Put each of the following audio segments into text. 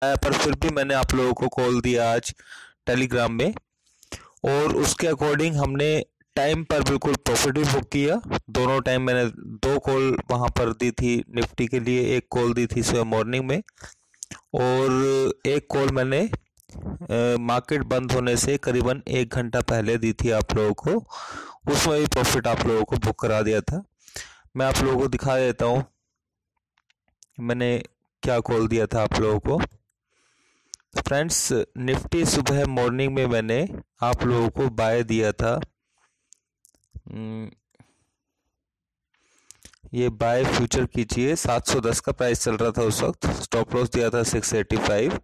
पर फिर भी मैंने आप लोगों को कॉल दिया आज टेलीग्राम में, और उसके अकॉर्डिंग हमने टाइम पर बिल्कुल प्रॉफिट भी बुक किया। दोनों टाइम मैंने 2 कॉल वहां पर दी थी निफ्टी के लिए, एक कॉल दी थी सुबह मॉर्निंग में, और एक कॉल मैंने मार्केट बंद होने से करीबन 1 घंटा पहले दी थी आप लोगों को। उसमें भी प्रॉफिट आप लोगों को बुक करा दिया था। मैं आप लोगों को दिखा देता हूँ मैंने क्या कॉल दिया था आप लोगों को। फ्रेंड्स, निफ्टी सुबह मॉर्निंग में मैंने आप लोगों को बाय दिया था। ये बाय फ्यूचर कीजिए, 710 का प्राइस चल रहा था उस वक्त। स्टॉप लॉस दिया था 685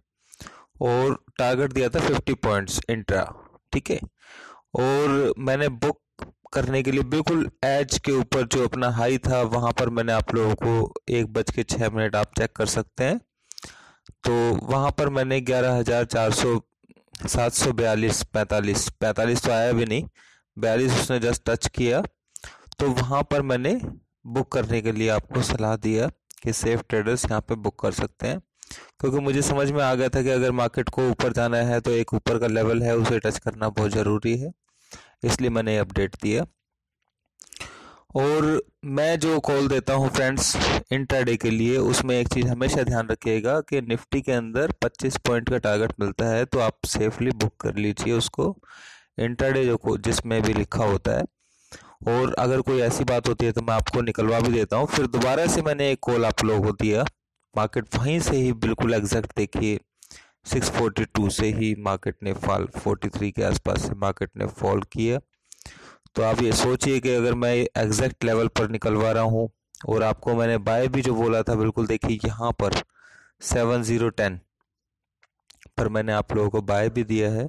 और टारगेट दिया था 50 पॉइंट्स इंट्रा। ठीक है, और मैंने बुक करने के लिए बिल्कुल एज के ऊपर जो अपना हाई था वहां पर मैंने आप लोगों को 1:06 आप चेक कर सकते हैं, तो वहां पर मैंने 11,400 742 45 तो आया भी नहीं, 42 उसने जस्ट टच किया। तो वहां पर मैंने बुक करने के लिए आपको सलाह दिया कि सेफ ट्रेडर्स यहाँ पे बुक कर सकते हैं, क्योंकि मुझे समझ में आ गया था कि अगर मार्केट को ऊपर जाना है तो एक ऊपर का लेवल है उसे टच करना बहुत ज़रूरी है, इसलिए मैंने अपडेट दिया। और मैं जो कॉल देता हूँ फ्रेंड्स इंट्राडे के लिए, उसमें एक चीज़ हमेशा ध्यान रखिएगा कि निफ्टी के अंदर 25 पॉइंट का टारगेट मिलता है तो आप सेफली बुक कर लीजिए उसको, इंट्राडे जो जिसमें भी लिखा होता है। और अगर कोई ऐसी बात होती है तो मैं आपको निकलवा भी देता हूँ। फिर दोबारा से मैंने एक कॉल आप लोगों को दिया, मार्केट वहीं से ही बिल्कुल एग्जैक्ट देखिए 642 से ही मार्केट ने फॉल, 43 के आसपास से मार्केट ने फॉल किया। तो आप ये सोचिए कि अगर मैं एग्जैक्ट लेवल पर निकलवा रहा हूँ, और आपको मैंने बाय भी जो बोला था बिल्कुल देखिए यहाँ पर 7010 पर मैंने आप लोगों को बाय भी दिया है।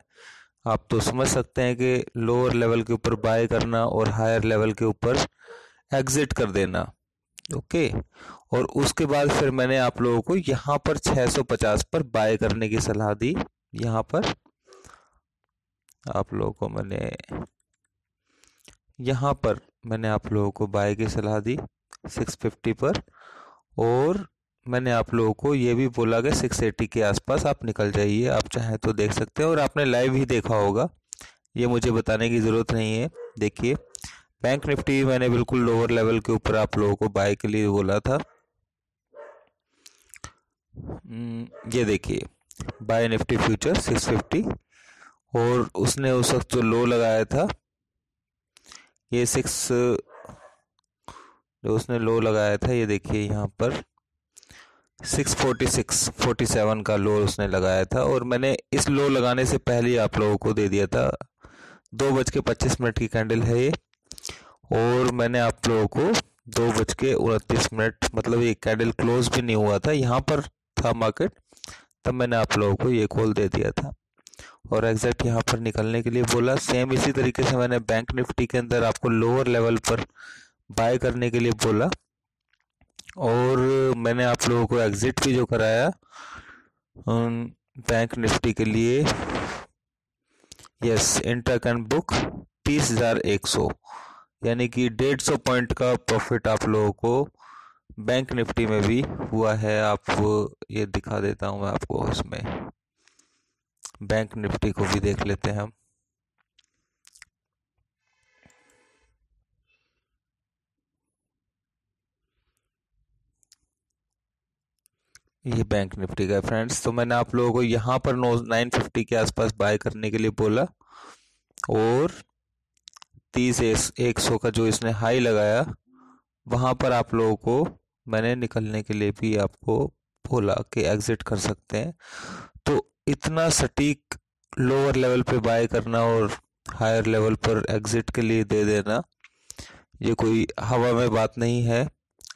आप तो समझ सकते हैं कि लोअर लेवल के ऊपर बाय करना और हायर लेवल के ऊपर एग्जिट कर देना। ओके, और उसके बाद फिर मैंने आप लोगों को यहाँ पर 650 पर बाय करने की सलाह दी। यहाँ पर आप लोगों को यहाँ पर मैंने आप लोगों को बाय की सलाह दी 650 पर, और मैंने आप लोगों को ये भी बोला कि 680 के आसपास आप निकल जाइए, आप चाहें तो देख सकते हैं, और आपने लाइव ही देखा होगा, ये मुझे बताने की ज़रूरत नहीं है। देखिए बैंक निफ्टी मैंने बिल्कुल लोअर लेवल के ऊपर आप लोगों को बाय के लिए बोला था। ये देखिए बाय निफ्टी फ्यूचर 650, और उसने उस वक्त जो लो लगाया था ये जो उसने लो लगाया था ये देखिए यहाँ पर 646-47 का लो उसने लगाया था, और मैंने इस लो लगाने से पहले ही आप लोगों को दे दिया था। 2:25 की कैंडल है ये, और मैंने आप लोगों को 2:29 मतलब ये कैंडल क्लोज भी नहीं हुआ था, यहाँ पर था मार्केट, तब मैंने आप लोगों को ये कॉल दे दिया था और एग्जैक्ट यहाँ पर निकलने के लिए बोला। सेम इसी तरीके से मैंने बैंक निफ्टी के अंदर आपको लोअर लेवल पर बाय करने के लिए बोला, और मैंने आप लोगों को एग्जिट भी जो कराया बैंक निफ्टी के लिए। यस, इंट्रा कैन बुक 30,100, यानी कि 150 पॉइंट का प्रॉफिट आप लोगों को बैंक निफ्टी में भी हुआ है। आप ये दिखा देता हूँ मैं आपको, इसमें बैंक निफ्टी को भी देख लेते हैं हम। ये बैंक निफ्टी का फ्रेंड्स, तो मैंने आप लोगों को यहाँ पर 950 के आसपास बाय करने के लिए बोला, और 30,100 का जो इसने हाई लगाया वहां पर आप लोगों को मैंने निकलने के लिए भी आपको बोला कि एग्जिट कर सकते हैं। तो इतना सटीक लोअर लेवल पे बाय करना और हायर लेवल पर एग्जिट के लिए दे देना, ये कोई हवा में बात नहीं है,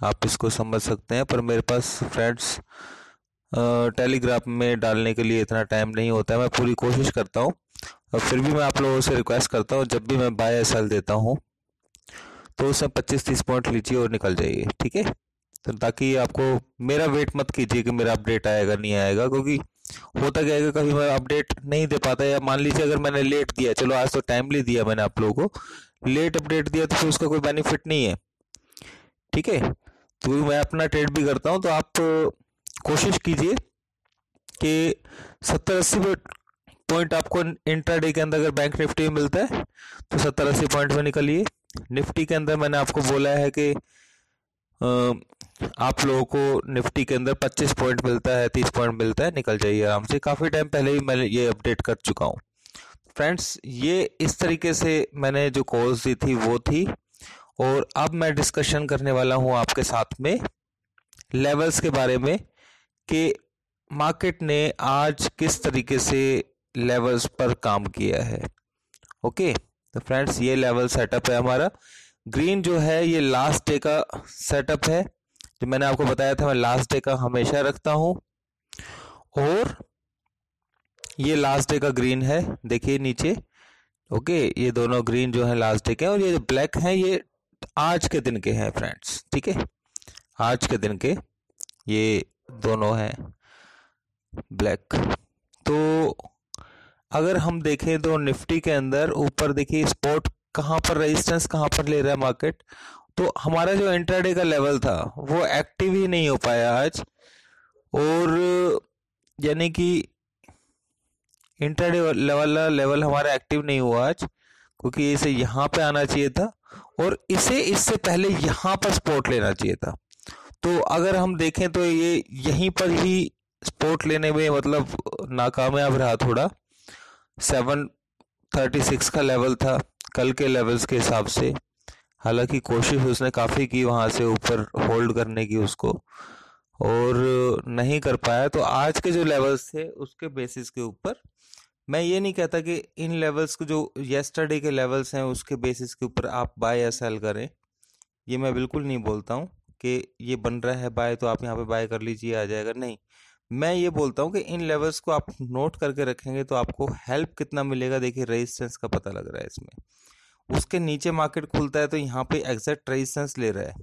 आप इसको समझ सकते हैं। पर मेरे पास फ्रेंड्स टेलीग्राम में डालने के लिए इतना टाइम नहीं होता है, मैं पूरी कोशिश करता हूँ, और फिर भी मैं आप लोगों से रिक्वेस्ट करता हूँ जब भी मैं बाय या सेल देता हूँ तो उसमें 25-30 पॉइंट लीजिए और निकल जाइए, ठीक है। तो ताकि आपको मेरा वेट मत कीजिए कि मेरा अपडेट आएगा नहीं आएगा, क्योंकि होता क्या है कभी मैं अपडेट नहीं दे पाता, या मान लीजिए अगर मैंने लेट दिया, चलो आज तो टाइमली दिया मैंने आप लोगों को, लेट अपडेट दिया तो फिर उसका कोई बेनिफिट नहीं है, ठीक है। तो मैं अपना ट्रेड भी करता हूँ, तो आप कोशिश कीजिए कि 70-80 पॉइंट आपको इंट्राडे के अंदर अगर बैंक निफ्टी में मिलता है तो 70-80 पॉइंट में निकलिए। निफ्टी के अंदर मैंने आपको बोला है कि आप लोगों को निफ्टी के अंदर 25 पॉइंट मिलता है, 30 पॉइंट मिलता है, निकल जाइए आराम से। काफ़ी टाइम पहले ही मैं ये अपडेट कर चुका हूँ फ्रेंड्स। ये इस तरीके से मैंने जो कॉल्स दी थी वो थी, और अब मैं डिस्कशन करने वाला हूँ आपके साथ में लेवल्स के बारे में कि मार्केट ने आज किस तरीके से लेवल्स पर काम किया है। ओके, तो फ्रेंड्स ये लेवल सेटअप है हमारा। ग्रीन जो है ये लास्ट डे का सेटअप है, जो मैंने आपको बताया था मैं लास्ट डे का हमेशा रखता हूं, और ये लास्ट डे का ग्रीन है, देखिए नीचे। ओके, ये दोनों ग्रीन जो है लास्ट डे के, और ये जो ब्लैक है ये आज के दिन के हैं फ्रेंड्स, ठीक है, आज के दिन के ये दोनों हैं ब्लैक। तो अगर हम देखें तो निफ्टी के अंदर ऊपर देखिए स्पॉट कहाँ पर रेजिस्टेंस कहाँ पर ले रहा है मार्केट, तो हमारा जो इंट्राडे का लेवल था वो एक्टिव ही नहीं हो पाया आज, और यानी कि इंट्राडे लेवल हमारा एक्टिव नहीं हुआ आज, क्योंकि इसे यहाँ पे आना चाहिए था और इसे इससे पहले यहाँ पर स्पॉट लेना चाहिए था। तो अगर हम देखें तो ये यहीं पर ही स्पॉट लेने में मतलब नाकामयाब रहा थोड़ा। 736 का लेवल था कल के लेवल्स के हिसाब से, हालांकि कोशिश उसने काफ़ी की वहाँ से ऊपर होल्ड करने की उसको, और नहीं कर पाया। तो आज के जो लेवल्स थे उसके बेसिस के ऊपर मैं ये नहीं कहता कि इन लेवल्स को जो येस्टरडे के लेवल्स हैं उसके बेसिस के ऊपर आप बाय या सेल करें, ये मैं बिल्कुल नहीं बोलता हूँ कि ये बन रहा है बाय तो आप यहाँ पे बाय कर लीजिए आ जाएगा, नहीं। मैं ये बोलता हूँ कि इन लेवल्स को आप नोट करके रखेंगे तो आपको हेल्प कितना मिलेगा, देखिए रेजिस्टेंस का पता लग रहा है इसमें। उसके नीचे मार्केट खुलता है तो यहाँ पे एग्जैक्ट रेजिस्टेंस ले रहा है।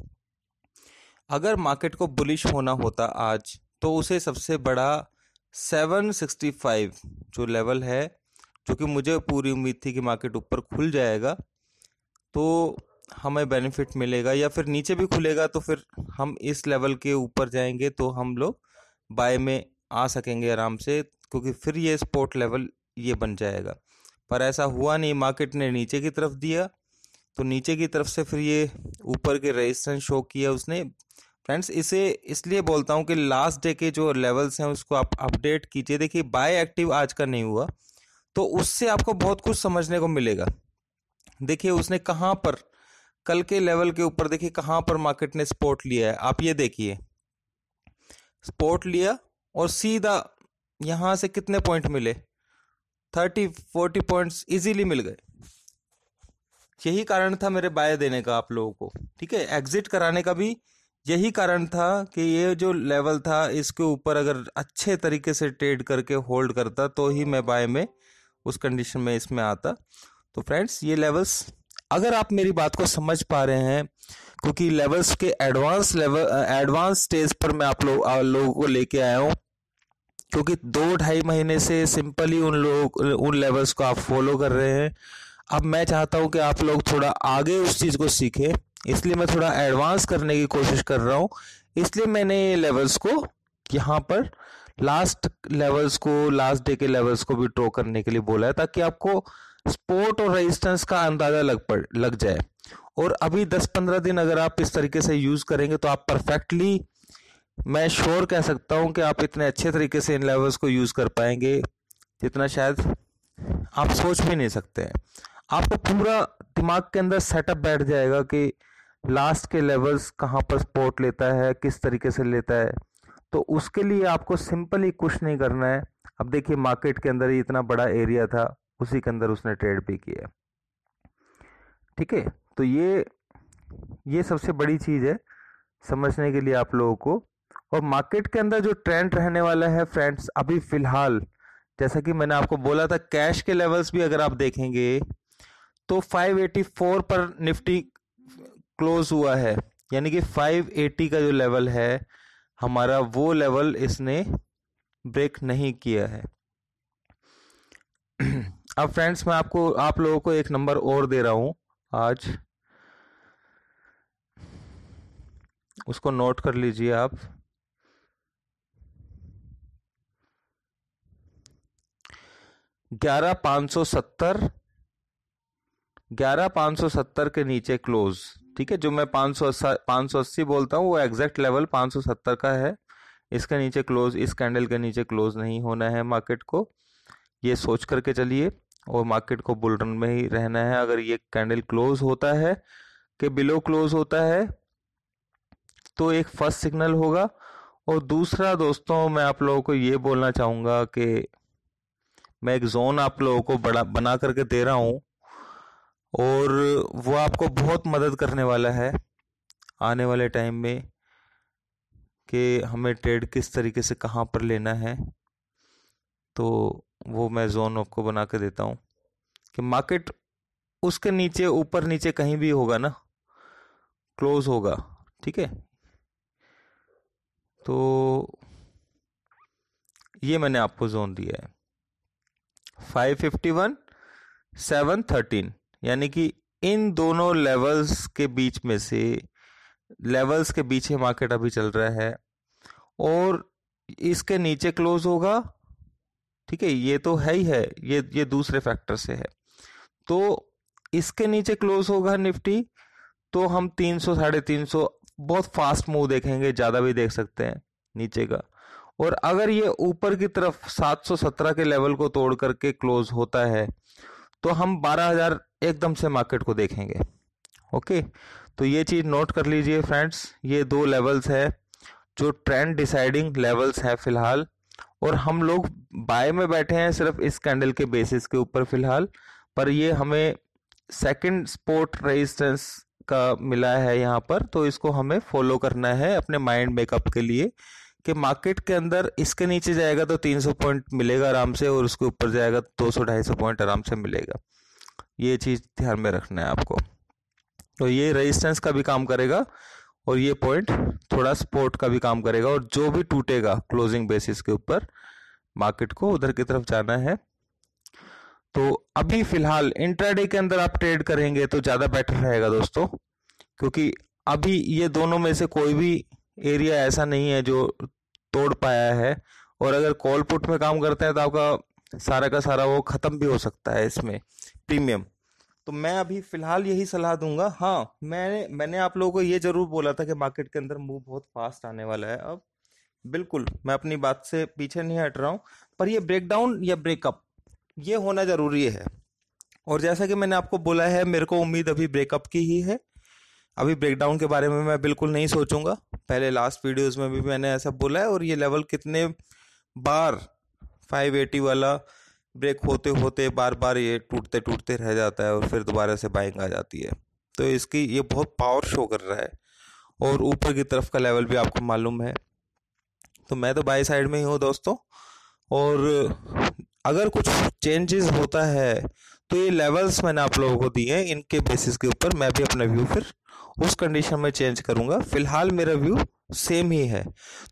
अगर मार्केट को बुलिश होना होता आज तो उसे सबसे बड़ा 765 जो लेवल है, जो कि मुझे पूरी उम्मीद थी कि मार्केट ऊपर खुल जाएगा तो हमें बेनिफिट मिलेगा, या फिर नीचे भी खुलेगा तो फिर हम इस लेवल के ऊपर जाएंगे तो हम लोग बाय में आ सकेंगे आराम से, क्योंकि फिर ये सपोर्ट लेवल ये बन जाएगा। पर ऐसा हुआ नहीं, मार्केट ने नीचे की तरफ दिया तो नीचे की तरफ से फिर ये ऊपर के रेजिस्टेंस शो किया उसने। फ्रेंड्स इसे इसलिए बोलता हूँ कि लास्ट डे के जो लेवल्स हैं उसको आप अपडेट कीजिए। देखिए बाय एक्टिव आज का नहीं हुआ तो उससे आपको बहुत कुछ समझने को मिलेगा। देखिए उसने कहाँ पर कल के लेवल के ऊपर देखिए कहाँ पर मार्केट ने सपोर्ट लिया है, आप ये देखिए सपोर्ट लिया और सीधा यहां से कितने पॉइंट मिले, 30-40 पॉइंट्स इजीली मिल गए। यही कारण था मेरे बाय देने का आप लोगों को, ठीक है, एग्जिट कराने का भी यही कारण था कि ये जो लेवल था इसके ऊपर अगर अच्छे तरीके से ट्रेड करके होल्ड करता तो ही मैं बाय में उस कंडीशन में इसमें आता। तो फ्रेंड्स ये लेवल्स अगर आप मेरी बात को समझ पा रहे हैं, क्योंकि लेवल्स के एडवांस स्टेज पर मैं आप लोगों को लेके आया हूँ, क्योंकि 2-2.5 महीने से सिंपली उन लेवल्स को आप फॉलो कर रहे हैं। अब मैं चाहता हूं कि आप लोग थोड़ा आगे उस चीज़ को सीखें, इसलिए मैं थोड़ा एडवांस करने की कोशिश कर रहा हूं। इसलिए मैंने ये लेवल्स को यहाँ पर लास्ट डे के लेवल्स को भी ड्रॉ करने के लिए बोला है, ताकि आपको सपोर्ट और रेजिस्टेंस का अंदाजा लग जाए। और अभी 10-15 दिन अगर आप इस तरीके से यूज करेंगे तो आप परफेक्टली, मैं श्योर कह सकता हूं कि आप इतने अच्छे तरीके से इन लेवल्स को यूज कर पाएंगे जितना शायद आप सोच भी नहीं सकते हैं। आपको पूरा दिमाग के अंदर सेटअप बैठ जाएगा कि लास्ट के लेवल्स कहाँ पर सपोर्ट लेता है, किस तरीके से लेता है। तो उसके लिए आपको सिंपली कुछ नहीं करना है। अब देखिए मार्केट के अंदर ही इतना बड़ा एरिया था, उसी के अंदर उसने ट्रेड भी किया, ठीक है। तो ये सबसे बड़ी चीज है समझने के लिए आप लोगों को। और मार्केट के अंदर जो ट्रेंड रहने वाला है फ्रेंड्स, अभी फिलहाल जैसा कि मैंने आपको बोला था, कैश के लेवल्स भी अगर आप देखेंगे तो 584 पर निफ्टी क्लोज हुआ है, यानी कि 580 का जो लेवल है हमारा वो लेवल इसने ब्रेक नहीं किया है। अब फ्रेंड्स मैं आप लोगों को एक नंबर और दे रहा हूं आज, उसको नोट कर लीजिए आप। 11,570, 11,570 के नीचे क्लोज। ठीक है, जो मैं 580 बोलता हूँ वो एग्जैक्ट लेवल 570 का है। इसके नीचे क्लोज, इस कैंडल के नीचे क्लोज नहीं होना है मार्केट को, ये सोच करके चलिए। और मार्केट को बुल रन में ही रहना है। अगर ये कैंडल क्लोज होता है कि बिलो क्लोज होता है तो एक फर्स्ट सिग्नल होगा। और दूसरा दोस्तों, मैं आप लोगों को ये बोलना चाहूंगा कि मैं एक जोन आप लोगों को बड़ा बना करके दे रहा हूँ, और वो आपको बहुत मदद करने वाला है आने वाले टाइम में कि हमें ट्रेड किस तरीके से कहाँ पर लेना है। तो वो मैं जोन आपको बना के देता हूँ कि मार्केट उसके नीचे ऊपर नीचे कहीं भी होगा ना, क्लोज होगा। ठीक है, तो ये मैंने आपको जोन दिया है 551 713, यानी कि इन दोनों लेवल्स के बीच में से, लेवल्स के बीच में मार्केट अभी चल रहा है और इसके नीचे क्लोज होगा। ठीक है, ये तो है ही है, ये दूसरे फैक्टर से है। तो इसके नीचे क्लोज होगा निफ्टी तो हम 300 350 बहुत फास्ट मूव देखेंगे, ज्यादा भी देख सकते हैं नीचे का। और अगर ये ऊपर की तरफ 717 के लेवल को तोड़ करके क्लोज होता है तो हम 12,000 एकदम से मार्केट को देखेंगे। ओके, तो ये चीज नोट कर लीजिए फ्रेंड्स, ये दो लेवल्स है जो ट्रेंड डिसाइडिंग लेवल्स है फिलहाल। और हम लोग बाय में बैठे हैं सिर्फ इस कैंडल के बेसिस के ऊपर फिलहाल, पर ये हमें सेकंड सपोर्ट रेजिस्टेंस का मिला है यहाँ पर, तो इसको हमें फॉलो करना है अपने माइंड मेकअप के लिए कि मार्केट के अंदर इसके नीचे जाएगा तो 300 पॉइंट मिलेगा आराम से, और उसके ऊपर जाएगा तो 200-250 पॉइंट आराम से मिलेगा। ये चीज ध्यान में रखना है आपको। तो ये रेजिस्टेंस का भी काम करेगा और ये पॉइंट थोड़ा सपोर्ट का भी काम करेगा, और जो भी टूटेगा क्लोजिंग बेसिस के ऊपर मार्केट को उधर की तरफ जाना है। तो अभी फिलहाल इंट्राडे के अंदर आप ट्रेड करेंगे तो ज्यादा बेटर रहेगा दोस्तों, क्योंकि अभी ये दोनों में से कोई भी एरिया ऐसा नहीं है जो तोड़ पाया है। और अगर कॉल पुट में काम करते हैं तो आपका सारा का सारा वो खत्म भी हो सकता है इसमें प्रीमियम। तो मैं अभी फिलहाल यही सलाह दूंगा। हाँ, मैंने आप लोगों को ये जरूर बोला था कि मार्केट के अंदर मूव बहुत फास्ट आने वाला है अब। बिल्कुल, मैं अपनी बात से पीछे नहीं हट रहा हूँ, पर ये ब्रेकडाउन या ब्रेकअप ये होना जरूरी है। और जैसा कि मैंने आपको बोला है, मेरे को उम्मीद अभी ब्रेकअप की ही है। अभी ब्रेकडाउन के बारे में मैं बिल्कुल नहीं सोचूंगा। पहले लास्ट वीडियोस में भी मैंने ऐसा बोला है, और ये लेवल कितने बार 580 वाला ब्रेक होते होते बार बार ये टूटते टूटते रह जाता है और फिर दोबारा से बाइंग आ जाती है। तो इसकी ये बहुत पावर शो कर रहा है, और ऊपर की तरफ का लेवल भी आपको मालूम है। तो मैं तो बाई साइड में ही हूँ दोस्तों। और अगर कुछ चेंजेस होता है तो ये लेवल्स मैंने आप लोगों को दिए हैं, इनके बेसिस के ऊपर मैं भी अपना व्यू फिर उस कंडीशन में चेंज करूंगा। फिलहाल मेरा व्यू सेम ही है।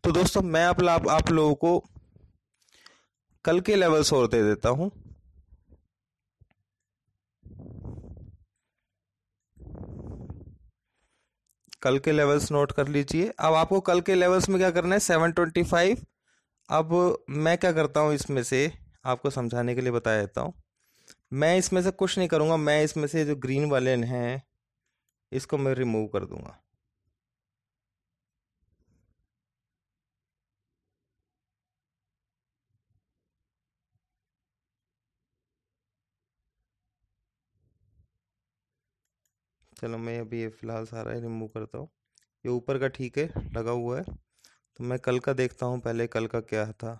तो दोस्तों, मैं आप लोगों को कल के लेवल्स और दे देता हूं। कल के लेवल्स नोट कर लीजिए। अब आपको कल के लेवल्स में क्या करना है, 725। अब मैं क्या करता हूं, इसमें से आपको समझाने के लिए बता देता हूं। मैं इसमें से कुछ नहीं करूंगा, मैं इसमें से जो ग्रीन वाले हैं इसको मैं रिमूव कर दूंगा। चलो, मैं अभी ये फिलहाल सारा ही रिमूव करता हूँ। ये ऊपर का ठीक है, लगा हुआ है। तो मैं कल का देखता हूँ, पहले कल का क्या था।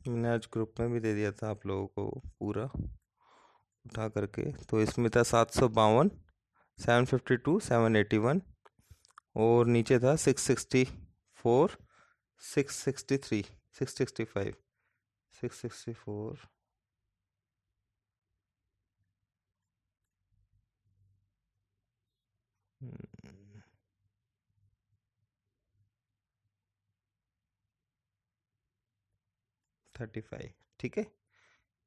मैंने आज ग्रुप में भी दे दिया था आप लोगों को पूरा उठा करके। तो इसमें था 752, 752, 781, और नीचे था 664, 663, 665, 664, 35। ठीक है,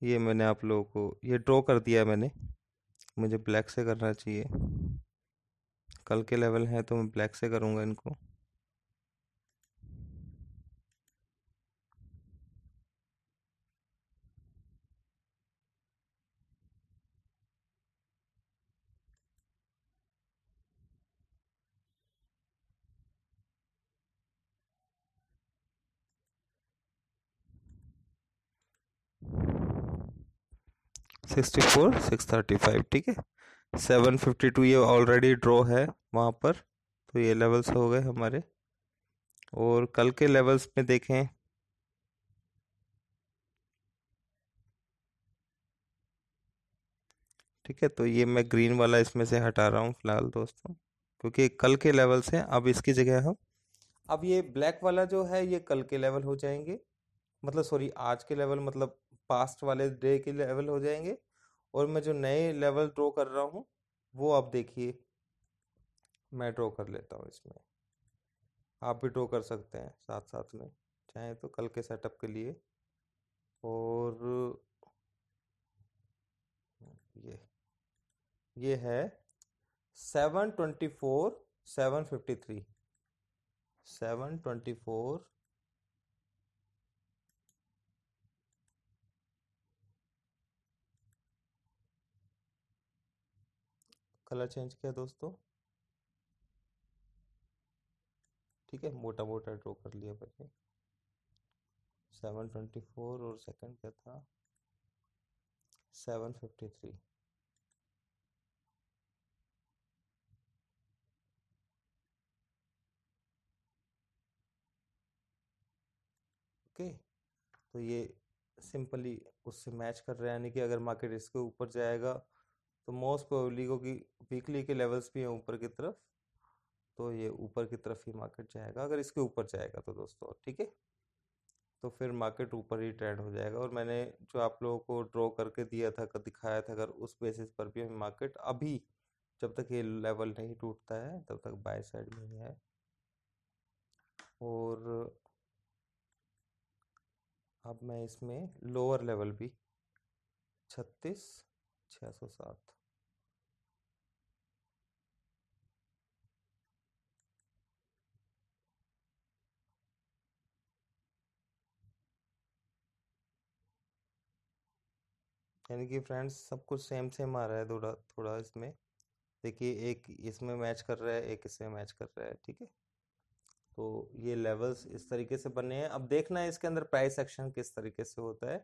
ये मैंने आप लोगों को ये ड्रॉ कर दिया है मैंने। मुझे ब्लैक से करना चाहिए, कल के लेवल है तो मैं ब्लैक से करूँगा इनको। 64,635, ठीक है। 752 ये ऑलरेडी ड्रॉ है वहाँ पर, तो ये लेवल्स हो गए हमारे। और कल के लेवल्स में देखें, ठीक है, तो ये मैं ग्रीन वाला इसमें से हटा रहा हूँ फिलहाल दोस्तों, क्योंकि कल के लेवल्स हैं। अब इसकी जगह हम, अब ये ब्लैक वाला जो है ये कल के लेवल हो जाएंगे, मतलब सॉरी आज के लेवल, मतलब पास्ट वाले डे के लेवल हो जाएंगे। और मैं जो नए लेवल ड्रॉ कर रहा हूँ वो आप देखिए, मैं ड्रॉ कर लेता हूँ इसमें, आप भी ड्रॉ कर सकते हैं साथ साथ में चाहे तो कल के सेटअप के लिए। और ये ये है 724,753, 724। कलर चेंज किया दोस्तों, ठीक है, मोटा मोटा ड्रॉ कर लिया पहले। 724 और सेकंड क्या था, 753। ओके, तो ये सिंपली उससे मैच कर रहा है, यानी कि अगर मार्केट इसके ऊपर जाएगा तो मोस्ट प्रोबेबली, क्योंकि वीकली के लेवल्स भी हैं ऊपर की तरफ, तो ये ऊपर की तरफ ही मार्केट जाएगा अगर इसके ऊपर जाएगा तो दोस्तों, ठीक है। तो फिर मार्केट ऊपर ही ट्रेंड हो जाएगा। और मैंने जो आप लोगों को ड्रॉ करके दिया था, दिखाया था, अगर उस बेसिस पर भी मार्केट अभी जब तक ये लेवल नहीं टूटता है तब तक बाय साइड में ही है। और अब मैं इसमें लोअर लेवल भी 36,607, यानी कि फ्रेंड्स सब कुछ सेम सेम आ रहा है, थोड़ा थोड़ा इसमें देखिए, एक इसमें मैच कर रहा है, एक इसमें मैच कर रहा है, ठीक है। तो ये लेवल्स इस तरीके से बने हैं। अब देखना है इसके अंदर प्राइस एक्शन किस तरीके से होता है,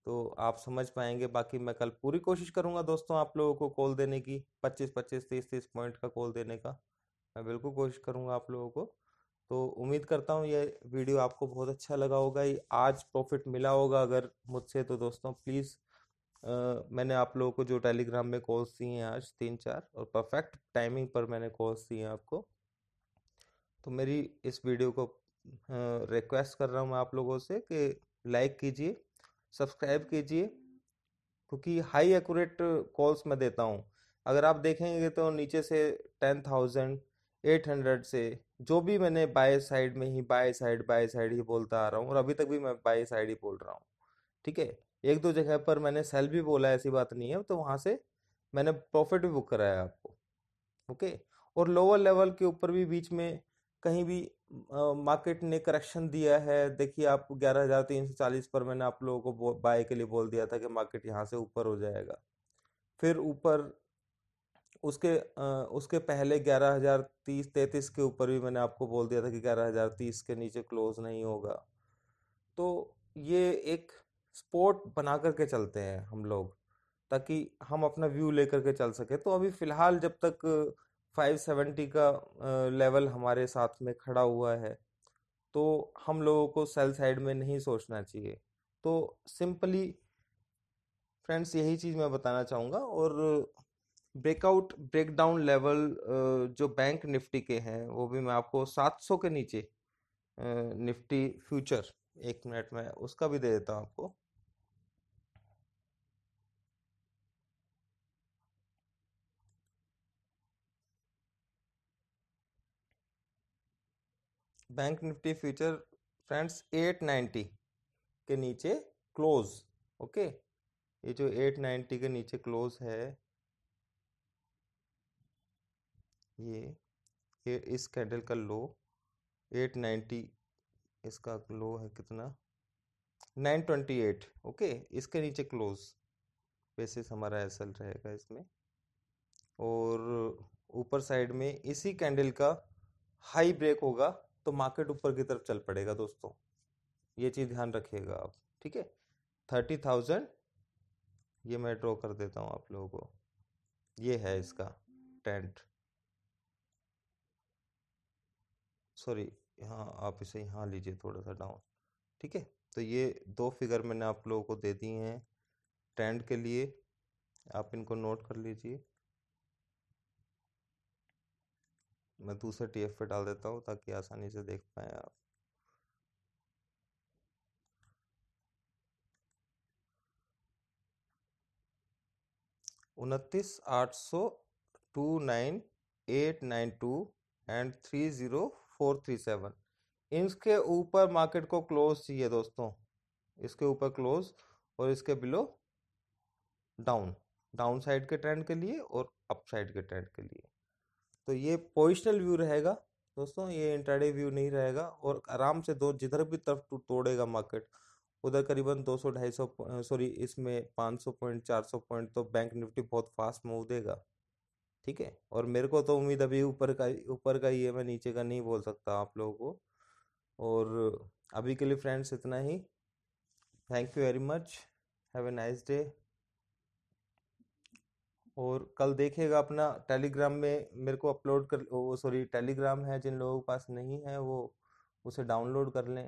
तो आप समझ पाएंगे। बाकी मैं कल पूरी कोशिश करूंगा दोस्तों आप लोगों को कॉल देने की, 25-25 30-30 पॉइंट का कॉल देने का मैं बिल्कुल कोशिश करूंगा आप लोगों को। तो उम्मीद करता हूँ ये वीडियो आपको बहुत अच्छा लगा होगा, ये आज प्रॉफिट मिला होगा अगर मुझसे, तो दोस्तों प्लीज़, मैंने आप लोगों को जो टेलीग्राम में कॉल्स दी हैं आज 3-4, और परफेक्ट टाइमिंग पर मैंने कॉल्स दी हैं आपको, तो मेरी इस वीडियो को रिक्वेस्ट कर रहा हूँ मैं आप लोगों से कि लाइक कीजिए, सब्सक्राइब कीजिए, क्योंकि हाई एक्यूरेट कॉल्स मैं देता हूँ। अगर आप देखेंगे तो नीचे से 10,800 से जो भी मैंने बाय साइड में ही बाय साइड ही बोलता आ रहा हूँ, और अभी तक भी मैं बाय साइड ही बोल रहा हूँ, ठीक है। एक दो जगह पर मैंने सेल भी बोला है, ऐसी बात नहीं है, तो वहां से मैंने प्रॉफिट भी बुक कराया आपको, ओके। और लोअर लेवल के ऊपर भी बीच में कहीं भी मार्केट ने करेक्शन दिया है, देखिए आप 11,340 पर मैंने आप लोगों को बाय के लिए बोल दिया था कि मार्केट यहाँ से ऊपर हो जाएगा। फिर ऊपर उसके पहले 11,030-33 के ऊपर भी मैंने आपको बोल दिया था कि 11,030 के नीचे क्लोज नहीं होगा। तो ये एक स्पोर्ट बना करके चलते हैं हम लोग, ताकि हम अपना व्यू लेकर के चल सके। तो अभी फिलहाल जब तक 570 का लेवल हमारे साथ में खड़ा हुआ है, तो हम लोगों को सेल साइड में नहीं सोचना चाहिए। तो सिंपली फ्रेंड्स यही चीज़ मैं बताना चाहूँगा। और ब्रेकआउट ब्रेकडाउन लेवल जो बैंक निफ्टी के हैं वो भी मैं आपको 700 के नीचे, निफ्टी फ्यूचर, एक मिनट में उसका भी दे देता हूँ आपको। बैंक निफ्टी फ्यूचर फ्रेंड्स 890 के नीचे क्लोज, ओके। ये जो 890 के नीचे क्लोज है, ये ये इस कैंडल का लो 890, इसका लो है कितना, 928, ओके। इसके नीचे क्लोज बेसिस हमारा एसएल रहेगा इसमें। और ऊपर साइड में इसी कैंडल का हाई ब्रेक होगा तो मार्केट ऊपर की तरफ चल पड़ेगा दोस्तों, ये चीज़ ध्यान रखिएगा आप, ठीक है। 30,000 ये मैं ड्रॉ कर देता हूँ आप लोगों को। ये है इसका ट्रेंड, सॉरी, यहाँ आप इसे यहाँ लीजिए थोड़ा सा डाउन। ठीक है, तो ये दो फिगर मैंने आप लोगों को दे दी हैं ट्रेंड के लिए, आप इनको नोट कर लीजिए। मैं दूसरे टीएफ पे डाल देता हूँ ताकि आसानी से देख पाए आप। उनतीस 800, 29,892 एंड 30,437, इसके ऊपर मार्केट को क्लोज चाहिए दोस्तों, इसके ऊपर क्लोज और इसके बिलो डाउन साइड के ट्रेंड के लिए और अप साइड के ट्रेंड के लिए। तो ये पोजिशनल व्यू रहेगा दोस्तों, ये इंट्राडे व्यू नहीं रहेगा। और आराम से दो जिधर भी तरफ तोड़ेगा मार्केट उधर करीबन 200 250, सॉरी इसमें 500 पॉइंट 400 पॉइंट तो बैंक निफ्टी बहुत फास्ट मूव देगा। ठीक है, और मेरे को तो उम्मीद अभी ऊपर का ही है, मैं नीचे का नहीं बोल सकता आप लोगों को। और अभी के लिए फ्रेंड्स इतना ही। Thank you very much, have a nice day. और कल देखिएगा अपना टेलीग्राम में मेरे को अपलोड कर, वो सॉरी टेलीग्राम है जिन लोगों के पास नहीं है वो उसे डाउनलोड कर लें।